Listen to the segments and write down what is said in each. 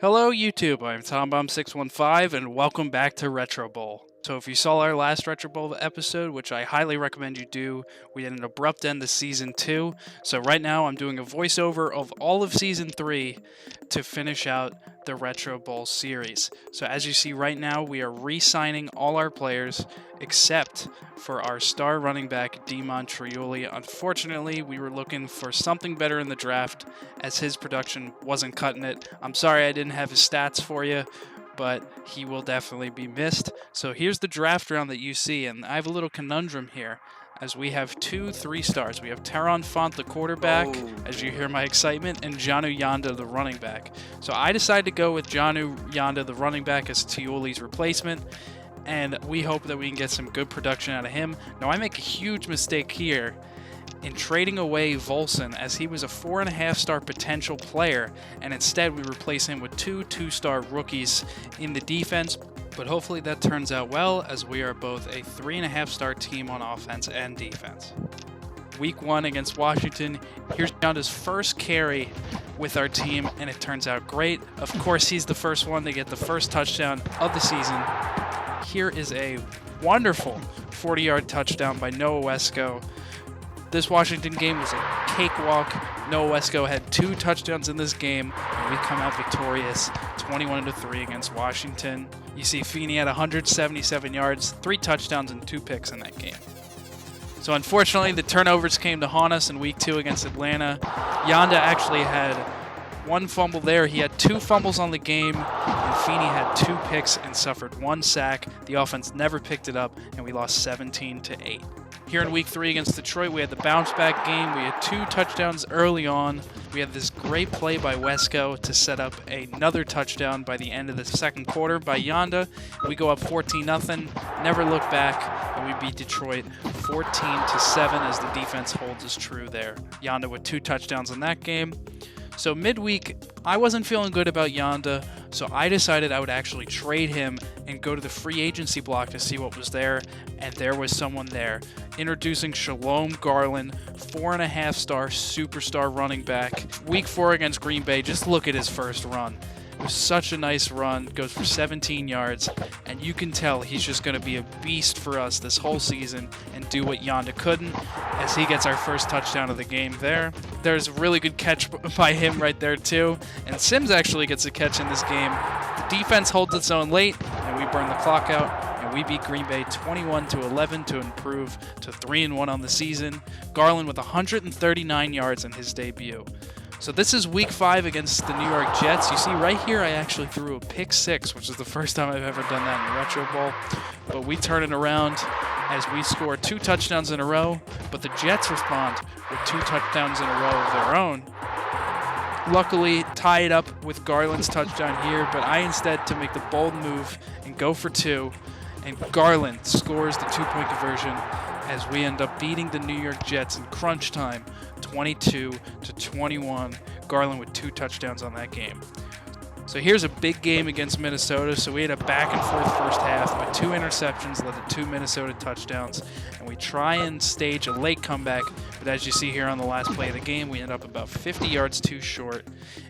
Hello YouTube, I'm TomBomb615 and welcome back to Retro Bowl. So if you saw our last Retro Bowl episode, which I highly recommend you do, we had an abrupt end to Season 2. So right now I'm doing a voiceover of all of Season 3 to finish out the Retro Bowl series. So as you see right now, we are re-signing all our players except for our star running back, Demon Trioli. Unfortunately, we were looking for something better in the draft as his production wasn't cutting it. I'm sorry I didn't have his stats for you, but he will definitely be missed. So here's the draft round that you see, and I have a little conundrum here as we have 2 3-stars. We have Teron Font, the quarterback, as you hear my excitement, and Janu Yanda, the running back. So I decided to go with Janu Yanda, the running back, as Tioli's replacement, and we hope that we can get some good production out of him. Now, I make a huge mistake here in trading away Volson, as he was a 4.5-star potential player, and instead we replace him with 2 2-star rookies in the defense. But hopefully that turns out well, as we are both a 3.5-star team on offense and defense. Week 1 against Washington, here's Yanda's first carry with our team, and it turns out great. Of course, he's the first one to get the first touchdown of the season. Here is a wonderful 40-yard touchdown by Noah Wesco. This Washington game was a cakewalk. Noah Wesco had 2 touchdowns in this game, and we come out victorious 21-3 against Washington. You see Feeney had 177 yards, 3 touchdowns, and 2 picks in that game. So unfortunately, the turnovers came to haunt us in Week 2 against Atlanta. Yanda actually had 1 fumble there. He had 2 fumbles on the game, and Feeney had 2 picks and suffered 1 sack. The offense never picked it up, and we lost 17-8. Here in Week 3 against Detroit, we had the bounce-back game. We had 2 touchdowns early on. We had this great play by Wesco to set up another touchdown by the end of the second quarter by Yanda. We go up 14-0, never look back, and we beat Detroit 14-7 as the defense holds us true there. Yanda with 2 touchdowns in that game. So midweek, I wasn't feeling good about Yanda, so I decided I would actually trade him and go to the free agency block to see what was there, and there was someone there. Introducing Shalom Garland, 4.5-star superstar running back. Week 4 against Green Bay, just look at his first run. It was such a nice run, goes for 17 yards, and you can tell he's just going to be a beast for us this whole season and do what Yanda couldn't, as he gets our first touchdown of the game there. There's a really good catch by him right there too, and Sims actually gets a catch in this game. The defense holds its own late, and we burn the clock out, and we beat Green Bay 21-11 to improve to 3-1 on the season. Garland with 139 yards in his debut. So this is Week 5 against the New York Jets. You see right here I actually threw a pick 6, which is the first time I've ever done that in the Retro Bowl. But we turn it around as we score 2 touchdowns in a row, but the Jets respond with 2 touchdowns in a row of their own. Luckily, tie it up with Garland's touchdown here, but I instead to make the bold move and go for 2, and Garland scores the 2-point conversion as we end up beating the New York Jets in crunch time, 22-21. Garland with 2 touchdowns on that game. So here's a big game against Minnesota. So we had a back and forth first half, but 2 interceptions led to 2 Minnesota touchdowns, and we try and stage a late comeback, but as you see here on the last play of the game, we end up about 50 yards too short,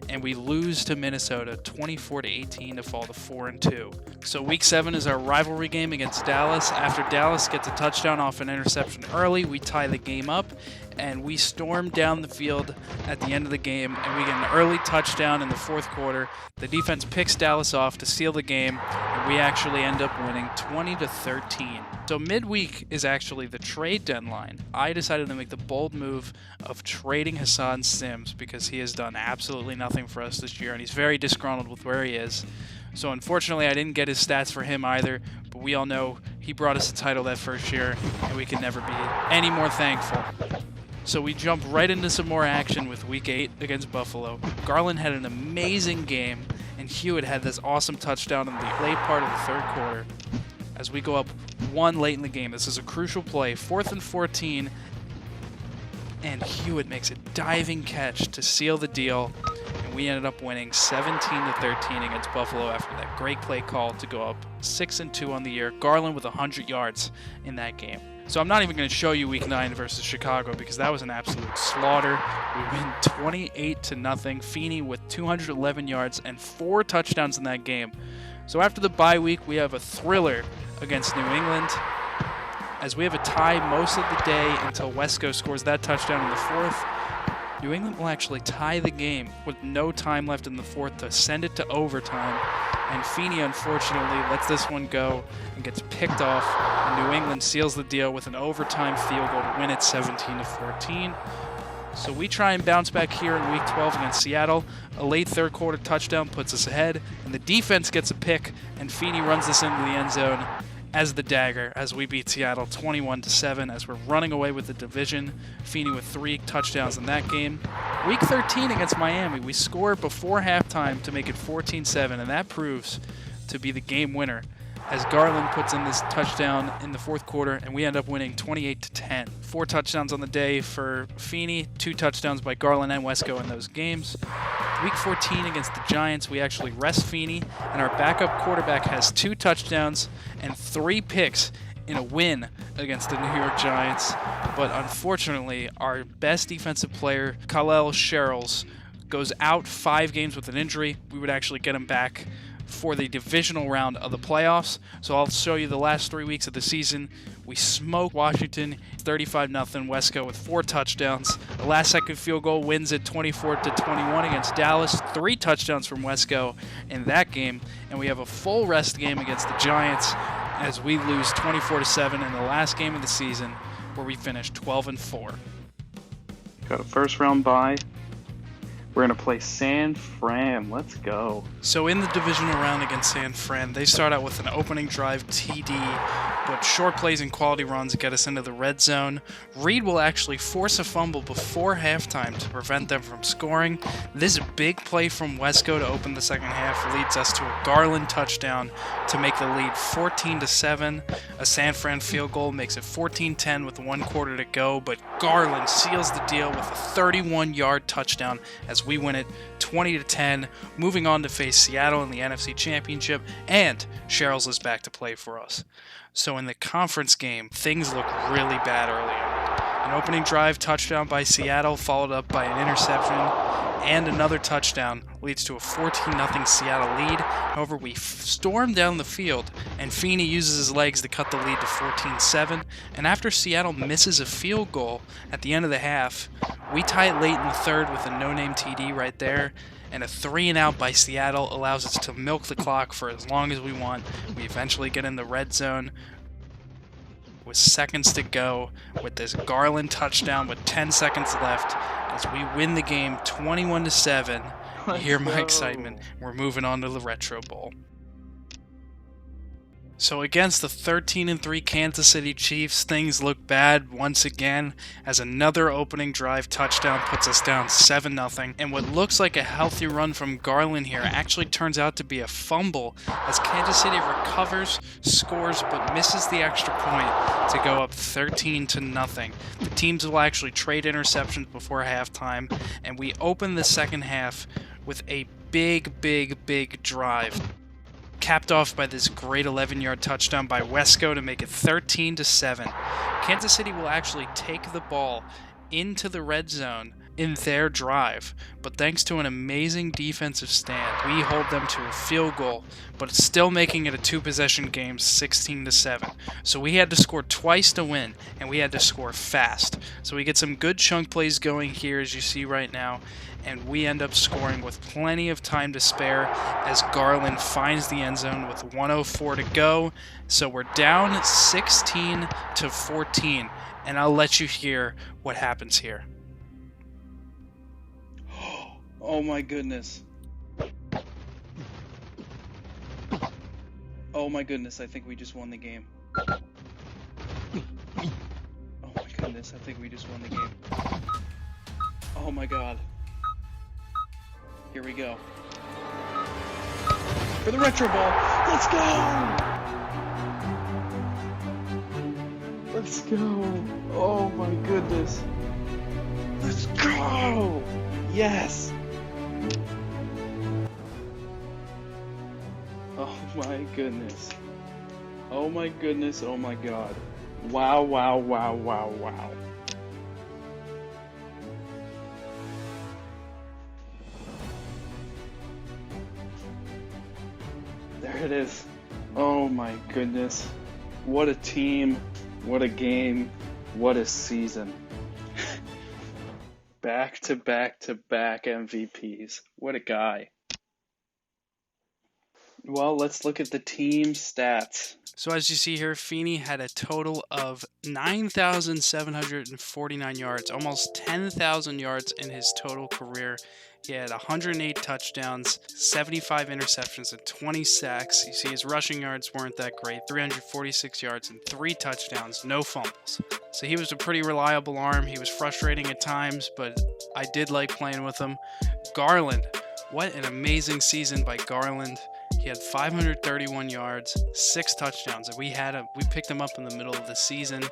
and we lose to Minnesota 24-18 to fall to 4-2. So Week 7 is our rivalry game against Dallas. After Dallas gets a touchdown off an interception early, we tie the game up, and we storm down the field at the end of the game, and we get an early touchdown in the 4th quarter. The defense picks Dallas off to seal the game, and we actually end up winning 20-13. So midweek is actually the trade deadline. I decided to make the bold move of trading Hassan Sims because he has done absolutely nothing for us this year, and he's very disgruntled with where he is. So unfortunately, I didn't get his stats for him either, but we all know he brought us a title that first year, and we can never be any more thankful. So we jump right into some more action with Week 8 against Buffalo. Garland had an amazing game, and Hewitt had this awesome touchdown in the late part of the 3rd quarter. As we go up 1 late in the game, this is a crucial play, 4th and 14, and Hewitt makes a diving catch to seal the deal, and we ended up winning 17-13 against Buffalo after that great play call to go up 6-2 on the year. Garland with 100 yards in that game. So I'm not even going to show you Week 9 versus Chicago because that was an absolute slaughter. We win 28-0. Feeney with 211 yards and 4 touchdowns in that game. So after the bye week, we have a thriller against New England, as we have a tie most of the day until Wesco scores that touchdown in the 4th. New England will actually tie the game with no time left in the 4th to send it to overtime. And Feeney, unfortunately, lets this one go and gets picked off. And New England seals the deal with an overtime field goal to win it 17-14. So we try and bounce back here in Week 12 against Seattle. A late third quarter touchdown puts us ahead, and the defense gets a pick, and Feeney runs this into the end zone as the dagger, as we beat Seattle 21-7, as we're running away with the division. Feeney with 3 touchdowns in that game. Week 13 against Miami, we scored before halftime to make it 14-7, and that proves to be the game winner, as Garland puts in this touchdown in the 4th quarter, and we end up winning 28-10. 4 touchdowns on the day for Feeney, 2 touchdowns by Garland and Wesco in those games. Week 14 against the Giants, we actually rest Feeney, and our backup quarterback has 2 touchdowns and 3 picks in a win against the New York Giants. But unfortunately, our best defensive player, Khalil Sherrills, goes out 5 games with an injury. We would actually get him back for the divisional round of the playoffs. So I'll show you the last 3 weeks of the season. We smoked Washington 35-0, Wesco with 4 touchdowns. The last second field goal wins it 24-21 against Dallas. 3 touchdowns from Wesco in that game. And we have a full rest game against the Giants as we lose 24-7 in the last game of the season, where we finished 12-4. Got a first round bye. We're going to play San Fran. Let's go. So in the divisional round against San Fran, they start out with an opening drive TD, but short plays and quality runs get us into the red zone. Reed will actually force a fumble before halftime to prevent them from scoring. This big play from Wesco to open the second half leads us to a Garland touchdown to make the lead 14-7. A San Fran field goal makes it 14-10 with 1 quarter to go, but Garland seals the deal with a 31-yard touchdown as we win it 20-10, moving on to face Seattle in the NFC Championship, and Sherrills is back to play for us. So in the conference game, things look really bad early on. An opening drive touchdown by Seattle, followed up by an interception, and another touchdown leads to a 14-0 Seattle lead. However, we storm down the field, and Feeney uses his legs to cut the lead to 14-7. And after Seattle misses a field goal at the end of the half, we tie it late in the 3rd with a no-name TD right there. And a 3-and-out by Seattle allows us to milk the clock for as long as we want. We eventually get in the red zone with seconds to go with this Garland touchdown with 10 seconds left as we win the game 21-7. You hear my excitement. We're moving on to the Retro Bowl. So against the 13-3 Kansas City Chiefs, things look bad once again as another opening drive touchdown puts us down 7-0. And what looks like a healthy run from Garland here actually turns out to be a fumble as Kansas City recovers, scores, but misses the extra point to go up 13-0. The teams will actually trade interceptions before halftime, and we open the second half with a big drive, capped off by this great 11-yard touchdown by Wesco to make it 13-7. Kansas City will actually take the ball into the red zone in their drive, but thanks to an amazing defensive stand, we hold them to a field goal, but still making it a 2-possession game, 16-7. So we had to score twice to win, and we had to score fast. So we get some good chunk plays going here, as you see right now, and we end up scoring with plenty of time to spare as Garland finds the end zone with 1:04 to go. So we're down 16-14, and I'll let you hear what happens here. Oh my goodness. Oh my goodness, I think we just won the game. Oh my goodness, I think we just won the game. Oh my god. Here we go. For the Retro Ball. Let's go! Let's go. Oh my goodness. Let's go! Yes! Oh my goodness. Oh my goodness, oh my god. Wow, wow, wow, wow, wow. There it is. Oh my goodness. What a team. What a game. What a season. Back to back to back MVPs. What a guy. Well, let's look at the team stats. So as you see here, Feeney had a total of 9,749 yards, almost 10,000 yards in his total career. He had 108 touchdowns, 75 interceptions, and 20 sacks. You see his rushing yards weren't that great, 346 yards and 3 touchdowns, no fumbles. So he was a pretty reliable arm. He was frustrating at times, but I did like playing with him. Garland, what an amazing season by Garland. He had 531 yards, 6 touchdowns, and we picked him up in the middle of the season.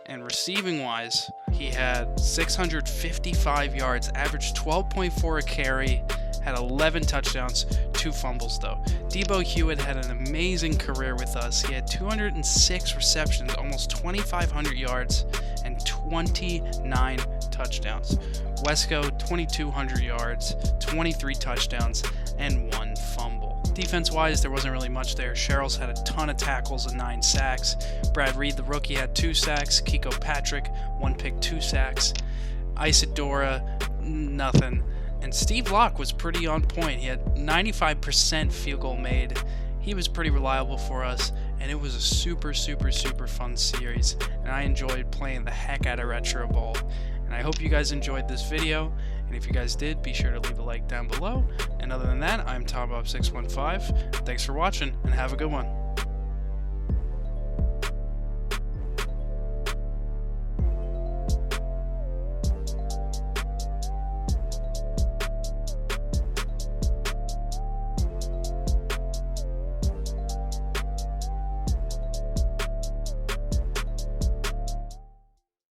And receiving wise, he had 655 yards, averaged 12.4 a carry, had 11 touchdowns, 2 fumbles though. Debo Hewitt had an amazing career with us. He had 206 receptions, almost 2,500 yards, and 29 touchdowns. Wesco, 2,200 yards, 23 touchdowns, and 1 fumble. Defense-wise, there wasn't really much there. Sherrills had a ton of tackles and 9 sacks. Brad Reed, the rookie, had 2 sacks. Kiko Patrick, 1 pick, 2 sacks. Isadora, nothing. And Steve Locke was pretty on point. He had 95% field goal made. He was pretty reliable for us, and it was a super, super, super fun series. And I enjoyed playing the heck out of Retro Bowl. And I hope you guys enjoyed this video. And if you guys did, be sure to leave a like down below. And other than that, I'm TomBob615. Thanks for watching, and have a good one.